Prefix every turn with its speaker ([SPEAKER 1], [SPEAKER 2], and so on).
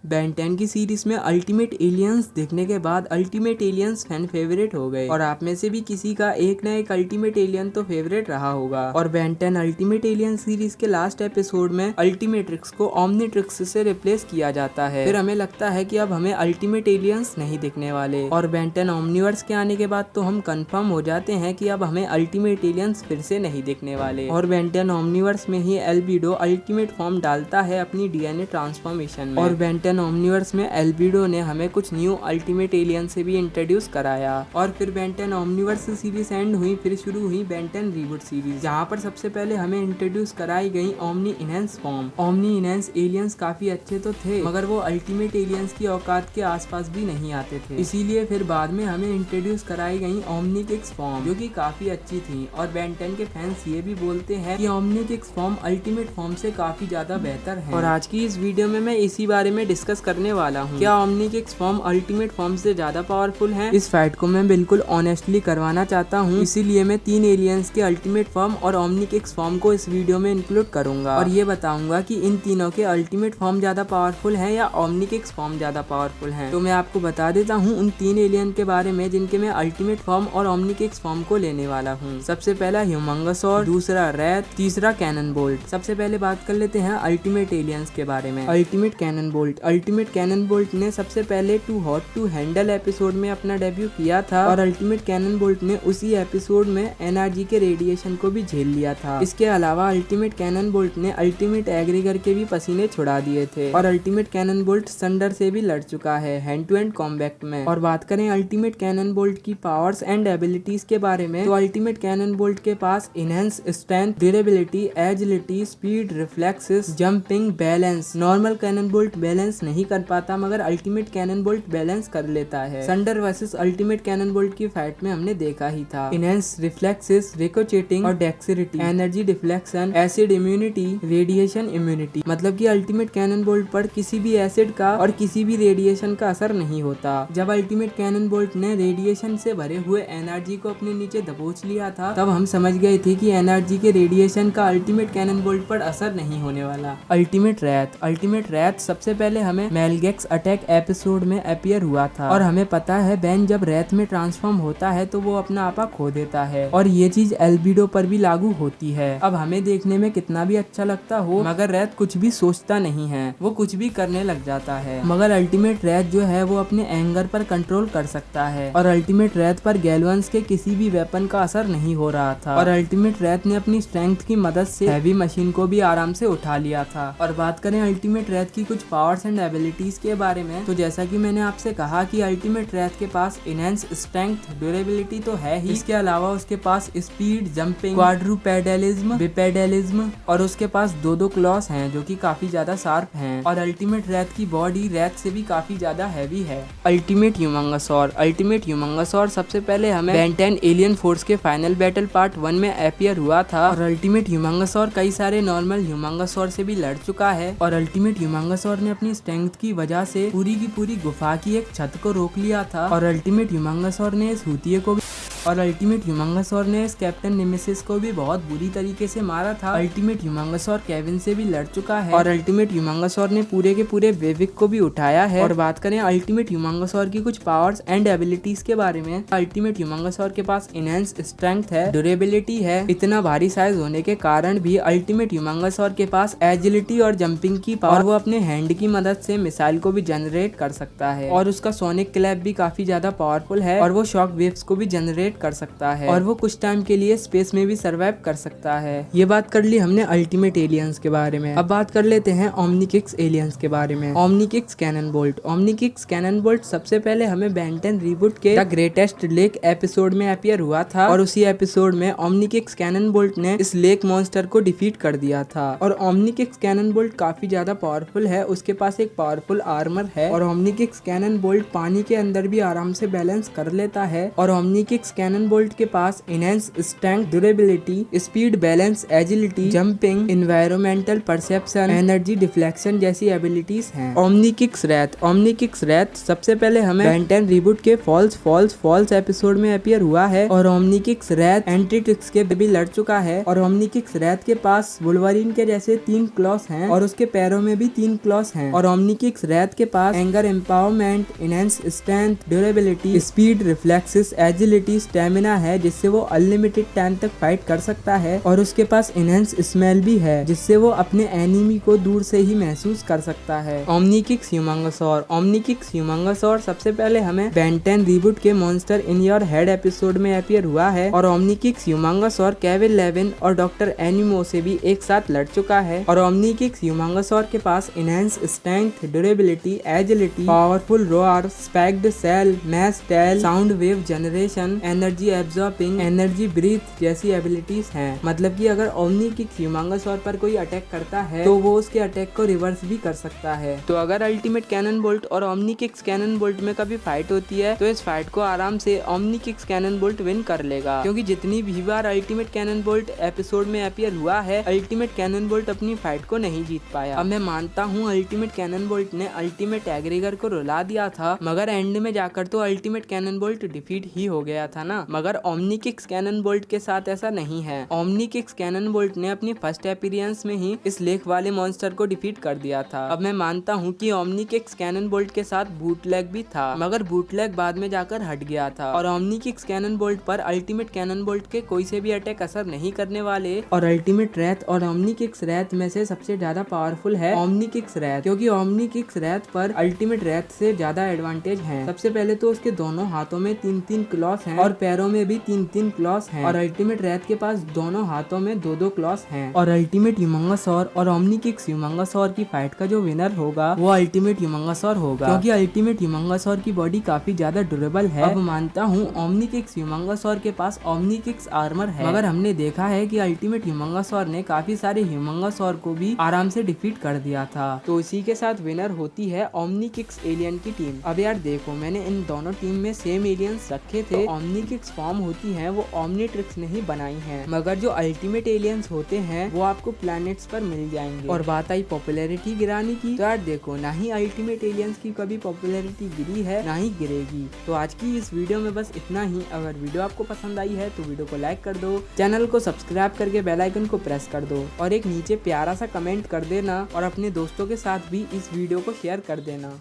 [SPEAKER 1] Ben 10 की series में ultimate aliens देखने के बाद अल्टीमेट एलियंस फैन फेवरेट हो गए और आप में से भी किसी का एक ना एक अल्टीमेट एलियन तो फेवरेट रहा होगा। और बेन 10 अल्टीमेट एलियन सीरीज के लास्ट एपिसोड में अल्टीमेट्रिक्स को ओमनीट्रिक्स से रिप्लेस किया जाता है। फिर हमें लगता है कि अब हमें अल्टीमेट एलियंस नहीं दिखने वाले और बेन 10 ओमनीवर्स के आने के बाद तो हम कंफर्म हो जाते हैं कि अब हमें अल्टीमेट एलियंस फिर से नहीं दिखने वाले। और बेन 10 ओमनीवर्स में ही एल्बिडो अल्टीमेट फॉर्म डालता है अपनी डीएनए ट्रांसफॉर्मेशन में। और बेन 10 ओमनीवर्स में एल्बिडो ने हमें कुछ न्यू अल्टीमेट एलियन से भी इंट्रोड्यूस कराया। और फिर बेन 10 ओमनीवर्स सीरीज एंड हुई, फिर शुरू हुई बेन 10 रीबूट सीरीज, जहाँ पर सबसे पहले हमें इंट्रोड्यूस कराई गई omni enhance form. Omni enhance aliens काफी अच्छे तो थे मगर वो अल्टीमेट एलियंस की औकात के आसपास भी नहीं आते थे, इसीलिए फिर बाद में हमें इंट्रोड्यूस कराई गई ओमनी किक्स फॉर्म जो कि काफी अच्छी थी। और बेन 10 के फैंस ये भी बोलते हैं कि omni kicks form ultimate form से काफी ज्यादा बेहतर है। और आज की इस वीडियो में मैं इसी बारे में डिस्कस करने वाला हूँ, क्या omni kicks form ultimate form से ज्यादा पावरफुल है। इस फाइट को मैं बिल्कुल ऑनेस्टली करवाना चाहता हूँ, इसीलिए मैं 3 एलियंस के अल्टीमेट फॉर्म और ओमनी किक्स फॉर्म को इस वीडियो में इंक्लूड करूंगा और ये बताऊंगा कि इन तीनों के अल्टीमेट फॉर्म ज्यादा पावरफुल है या ओमनी किक्स फॉर्म ज्यादा पावरफुल है। तो मैं आपको बता देता हूँ उन 3 एलियन के बारे में जिनके मैं अल्टीमेट फॉर्म और ओमनी किक्स फॉर्म को लेने वाला हूँ। सबसे पहला ह्यूमंगसॉर, दूसरा रैथ, तीसरा कैनन बोल्ट। सबसे पहले बात कर लेते हैं अल्टीमेट एलियंस के बारे में। Ultimate cannon bolt. Ultimate cannon bolt ने सबसे पहले too hot to handle episode में अपना डेब्यू किया था और अल्टीमेट कैनन बोल्ट ने उसी एपिसोड में एनआरजी के रेडिएशन को भी झेल लिया था। इसके अलावा अल्टीमेट कैनन बोल्ट ने अल्टीमेट एग्रीगर के भी पसीने छुड़ा दिए थे और अल्टीमेट कैनन बोल्ट संडर से भी लड़ चुका है हैंड टू हैंड कॉम्बैट में। और बात करें अल्टीमेट कैनन बोल्ट की पावर्स एंड एबिलिटीज के बारे में, तो अल्टीमेट कैनन बोल्ट के पास enhance strength, durability, agility, speed, reflexes, jumping, balance. Normal Cannonbolt balance नहीं कर पाता मगर अल्टीमेट कैनन बोल्ट बैलेंस कर लेता है। Sunder versus ultimate cannon bolt की फाइट में हमने देखा ही था। इनहेंस रिफ्लेक्सेस, रिकोचेटिंग और dexterity, energy deflection, acid immunity, radiation immunity. मतलब कि अल्टीमेट कैनन बोल्ट पर किसी भी एसिड का और किसी भी रेडिएशन का असर नहीं होता। जब अल्टीमेट कैनन बोल्ट ने रेडिएशन से भरे हुए एनर्जी को अपने नीचे दबोच लिया था तब हम समझ गए थे कि एनर्जी के रेडिएशन का अल्टीमेट कैनन बोल्ट पर असर नहीं होने वाला। Ultimate wrath. अल्टीमेट रैथ सबसे पहले हमें मेलगेक्स अटैक एपिसोड में अपीयर हुआ था और हमें पता है बेन जब रैथ में ट्रांसफॉर्म होता है तो वो अपना आपा खो देता है और ये चीज एल्बिडो पर भी लागू होती है। अब हमें देखने में कितना भी अच्छा लगता हो मगर रैथ कुछ भी सोचता नहीं है, वो कुछ भी करने लग जाता है। मगर अल्टीमेट रैथ जो है वो अपने एंगर पर कंट्रोल कर सकता है और अल्टीमेट रैथ पर गैलवंस के किसी भी वेपन का असर नहीं हो रहा था और अल्टीमेट रैथ ने अपनी स्ट्रेंथ की मदद से हैवी मशीन को भी आराम से उठा लिया था। और बात करें अल्टीमेट रैथ की कुछ पावर्स एंड एबिलिटीज के बारे में, तो जैसा कि मैंने आपसे कहा कि अल्टीमेट रैथ के पास इनहेंस स्ट्रेंथ, ड्यूरेबिलिटी तो है ही, इसके अलावा उसके पास स्पीड, जंपिंग, क्वाड्रूपेडलिज्म, बिपेडलिज्म और उसके पास 2 क्लॉस हैं जो कि काफी ज्यादा शार्प हैं। और अल्टीमेट रैथ की बॉडी रैथ से भी काफी ज्यादा हैवी है। अल्टीमेट ह्यूमंगसॉर। अल्टीमेट ह्यूमंगसॉर सबसे पहले हमें बेन 10 एलियन फोर्स के फाइनल बैटल पार्ट 1 में अपीयर हुआ था और अल्टीमेट ह्यूमंगसॉर कई सारे नॉर्मल ह्यूमंगसॉर से भी लड़ चुका है और अल्टीमेट ह्यूमंगसॉर ने अपनी स्ट्रेंथ की वजह से पूरी की पूरी गुफा की एक छत को रोक लिया था और अल्टीमेट ह्यूमंगसॉर ने इस हूतिये को भी और अल्टीमेट ह्यूमंगसॉर ने इस कैप्टन नेमेसिस को भी बहुत बुरी तरीके से मारा था। अल्टीमेट ह्यूमंगसॉर केविन से भी लड़ चुका है और अल्टीमेट ह्यूमंगसॉर ने पूरे के पूरे वेविक को भी उठाया है। और बात करें अल्टीमेट ह्यूमंगसॉर की कुछ पावर्स एंड एबिलिटीज के बारे में, अल्टीमेट ह्यूमंगसॉर के पास इनहेंस स्ट्रेंथ है, ड्यूरेबिलिटी है, इतना भारी साइज होने के कारण भी अल्टीमेट ह्यूमंगसॉर के पास एजिलिटी और जंपिंग की पावर, वो अपने हैंड की मदद से मिसाइल को भी जनरेट कर सकता है और उसका सोनिक क्लैप भी काफी ज्यादा पावरफुल है और वो शॉक वेव्स को भी जनरेट कर सकता है और वो कुछ टाइम के लिए स्पेस में भी सरवाइव कर सकता है। ये बात कर ली हमने अल्टीमेट एलियंस के बारे में। अब बात कर लेते हैं ओमनी किक्स एलियंस के बारे में। Omni kicks cannon bolt. Omni kicks cannon bolt सबसे पहले हमें बेन 10 रीबूट के द ग्रेटेस्ट लेक एपिसोड में अपीयर हुआ था और उसी एपिसोड में ओमनी किक्स कैनन बोल्ट ने इस लेक मॉन्स्टर को डिफीट कर दिया था। और ओमनी किक्स कैनन बोल्ट काफी ज्यादा पावरफुल है, उसके पास एक पावरफुल आर्मर है और ओमनी किक्स कैनन बोल्ट पानी के अंदर भी आराम से बैलेंस कर लेता है और ओमनी किक्स कैनन बोल्ट के पास enhance strength, durability, speed, balance, agility, jumping, environmental perception, energy deflection जैसी एबिलिटीज हैं। Omni Kix Rath. Omni Kix Rath सबसे पहले हमें बेन 10 रिबूट के फॉल्स एपिसोड में अपीयर हुआ है और ओमनी किक्स रैथ एंट्रीटिक्स के भी लड़ चुका है। और ओमनी किक्स रैथ के पास वुल्वरीन के जैसे 3 क्लॉस हैं और उसके पैरों में भी 3 क्लॉस हैं। और ओमनी किक्स रैथ के पास anger, empowerment, enhance strength, durability, speed, reflexes, agility, stamina है जिससे वो अनलिमिटेड टाइम तक फाइट कर सकता है। और उसके पास इनहेंस स्मेल भी है जिससे वो अपने एनिमी को दूर से ही महसूस कर सकता है। Omni Kix Humungousaur. Omni Kix Humungousaur सबसे पहले हमें बेन 10 रिबूट के monster in your head episode में अपीयर हुआ है। और Omni Kix Humungousaur Kevin Levin और डॉक्टर एनिमो से भी एक साथ लड़ चुका है। और ओमनी किक्स ह्यूमंगसॉर के पास enhance strength, durability, agility, powerful roar, spiked shell, mace tail, sound wave generation, energy absorbing, energy breath जैसी एबिलिटीज हैं। मतलब कि अगर ओमनी किक्स ह्यूमंगसॉर पर कोई अटैक करता है तो वो उसके अटैक को रिवर्स भी कर सकता है। तो अगर अल्टीमेट कैनन बोल्ट और ओमनी किक्स कैनन बोल्ट में कभी फाइट होती है तो इस फाइट को आराम से omni kicks cannon bolt win कर लेगा, क्योंकि जितनी भी बार अल्टीमेट कैनन बोल्ट एपिसोड में अपीयर हुआ है अल्टीमेट कैनन बोल्ट अपनी फाइट को नहीं जीत पाया। अब मैं मानता हूँ अल्टीमेट कैनन बोल्ट ने अल्टीमेट एग्रीगर को रुला दिया था, मगर एंड में जाकर तो अल्टीमेट कैनन बोल्ट डिफीट ही हो गया था ना। मगर ओमनी किक्स कैनन बोल्ट के साथ ऐसा नहीं है। ओमनी किक्स कैनन बोल्ट ने अपनी फर्स्ट अपीयरेंस में ही इस लेक वाले मॉन्स्टर को डिफीट कर दिया था। अब मैं मानता हूँ कि ओमनी किक्स कैनन बोल्ट के साथ बूटलैग भी था, मगर बूटलैग बाद में जाकर हट गया था। और ओमनी किक्स कैनन बोल्ट पर अल्टीमेट कैनन बोल्ट के कोई से भी अटैक असर नहीं करने वाले। और अल्टीमेट रैथ और ओमनी किक्स रैथ में से सबसे ज्यादा पावरफुल है ओमनी किक्स रैथ, क्योंकि ओमनी किक्स रैथ पर अल्टीमेट रैथ से ज्यादा एडवांटेज है। सबसे पहले तो उसके दोनों हाथों में 3-3 क्लॉस हैं और पैरों में भी 3-3 क्लॉस हैं। और अल्टीमेट रैथ के पास दोनों हाथों में 2-2 क्लॉस हैं। और अल्टीमेट ह्यूमंगसॉर और ओमनी किक्स ह्यूमंगसॉर की फाइट का जो विनर होगा वो अल्टीमेट ह्यूमंगसॉर होगा, क्योंकि अल्टीमेट ह्यूमंगसॉर की बॉडी काफी ज्यादा ड्यूरेबल है। अब मानता हूँ ओमनी किक्स ह्यूमंगसॉर के पास ओमनी किक्स आर्मर है, मगर हमने देखा है कि अल्टीमेट ह्यूमंगसॉर ने काफी सारे ह्यूमंगसॉर को भी आराम से डिफीट कर दिया था। तो इसी के साथ विनर होती है ओमनी किक्स एलियन की टीम। अब यार देखो, मैंने इन दोनों टीम में सेम एलियंस रखे थे। ओमनी किक्स फॉर्म होती है वो ओमनीट्रिक्स ने ही बनाई है, मगर जो अल्टीमेट एलियंस होते हैं वो आपको प्लैनेट्स पर मिल जाएंगे। और बात आई पॉपुलैरिटी गिराने की, तो यार देखो, ना ही अल्टीमेट एलियंस की कभी पॉपुलैरिटी गिरी है ना ही गिरेगी। तो आज की इस वीडियो में बस इतना ही। अगर वीडियो आपको पसंद आई है तो वीडियो को लाइक कर दो, चैनल को सब्सक्राइब करके बेल आइकन को प्रेस कर दो और एक नीचे प्यारा सा कमेंट कर देना और अपने दोस्तों के साथ भी इस वीडियो को शेयर कर देना।